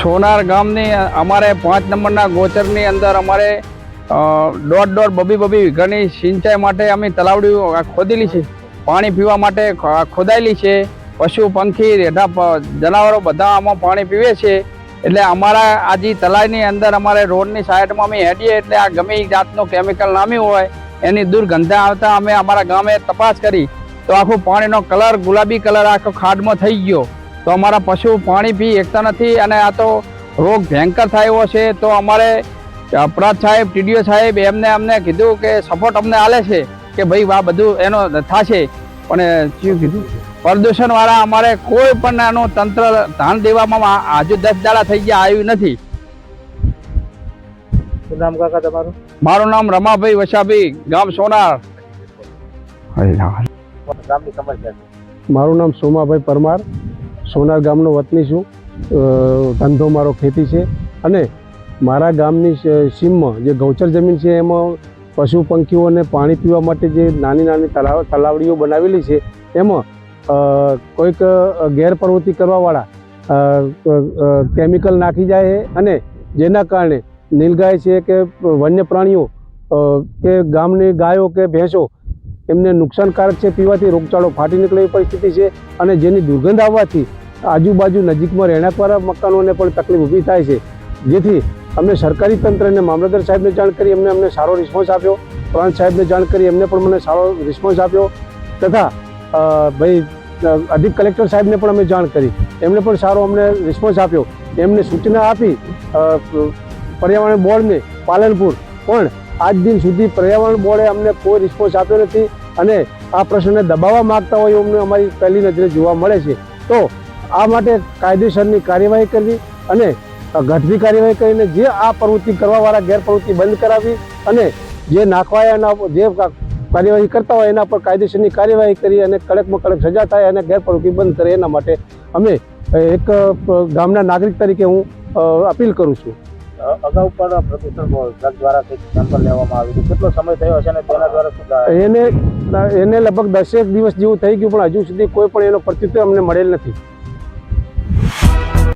સોનાર ગામની અમારે 5 નંબરના ગોચરની અંદર અમારે 1.5 બબી વીઘાની સિંચાઈ માટે અમે તલાવડીઓ ખોદેલી છે, પાણી પીવા માટે ખોદાયેલી છે। પશુ પંખી રેઢા જનાવરો બધા આમાં પાણી પીવે છે। એટલે અમારા આજે તલાવની અંદર અમારે રોડની સાઈડમાં અમે હેડીએ એટલે આ ગમે જાતનું કેમિકલ નામ્યું હોય એની દુર્ગંધ આવતા અમે અમારા ગામે તપાસ કરી તો આખું પાણીનો કલર ગુલાબી કલર આખો ખાડમાં થઈ ગયો। તો અમારા પશુ પાણી પી શકતા નથી અને આ તો રોગ ભયંકર થયો છે। તો અમારે અપરાધ સાહેબ ટીડીઓ સાહેબ અમને કીધું કે સપોર્ટ અમને આલે છે કે ભાઈ આ બધું એનો થશે, પણ શું કીધું પ્રદૂષણવાળા અમારે કોઈ પણ એનું તંત્ર ધ્યાન દેવામાં હજુ 10 દાડા થઈ ગયા આવ્યું નથી। શું નામ કાકા તમારું? મારું નામ રમાભાઈ વસાભાઈ, ગામ સોનાર। ગામની સમસ્યા છે? મારું નામ સોમાભાઈ પરમાર, સોનાર ગામનો વતની છું। ધંધો મારો ખેતી છે અને મારા ગામની સીમમાં જે ગૌચર જમીન છે એમાં પશુ પંખીઓને પાણી પીવા માટે જે નાની નાની તલાવડીઓ બનાવેલી છે એમાં કોઈક ગેરપ્રવૃત્તિ કરવાવાળા કેમિકલ નાખી જાય છે અને જેના કારણે નીલગાય છે કે વન્ય પ્રાણીઓ કે ગામની ગાયો કે ભેંસો એમને નુકસાનકારક છે, પીવાથી રોગચાળો ફાટી નીકળે એવી પરિસ્થિતિ છે અને જેની દુર્ગંધ આવવાથી આજુબાજુ નજીકમાં રહેણાંકવાળા મકાનોને પણ તકલીફ ઊભી થાય છે। જેથી અમને સરકારી તંત્રને મામલતદાર સાહેબને જાણ કરી અમને સારો રિસ્પોન્સ આપ્યો, પ્રાંત સાહેબને જાણ કરી એમને પણ મને સારો રિસ્પોન્સ આપ્યો તથા ભાઈ અધિક કલેક્ટર સાહેબને પણ અમે જાણ કરી, એમને પણ સારો અમને રિસ્પોન્સ આપ્યો। એમને સૂચના આપી પર્યાવરણ બોર્ડને પાલનપુર, પણ આજ દિન સુધી પર્યાવરણ બોર્ડે અમને કોઈ રિસ્પોન્સ આપ્યો નથી અને આ પ્રશ્નને દબાવવા માગતા હોય અમને અમારી પહેલી નજરે જોવા મળે છે। તો આ માટે કાયદેસરની કાર્યવાહી કરવી અને ઘટતી કાર્યવાહી કરીને જે આ પ્રવૃત્તિ કરવાવાળા ગેરપ્રવૃત્તિ બંધ કરાવી અને જે નાખવાયા એના જે કાર્યવાહી કરતા હોય એના પર કાયદેસરની કાર્યવાહી કરી અને કડકમાં કડક સજા થાય અને ગેરપ્રવૃત્તિ બંધ કરે એના માટે અમે એક ગામના નાગરિક તરીકે હું અપીલ કરું છું। અગાઉ પણ પ્રદૂષણ વિભાગ દ્વારા કંઈક સેમ્પલ લેવામાં આવ્યું હતું, કેટલો સમય થયો હશે અને તેના દ્વારા એને લગભગ 10 દિવસ જેવું થઈ ગયું પણ હજુ સુધી કોઈ પણ એનો પ્રત્યુત્તર અમને મળેલ નથી।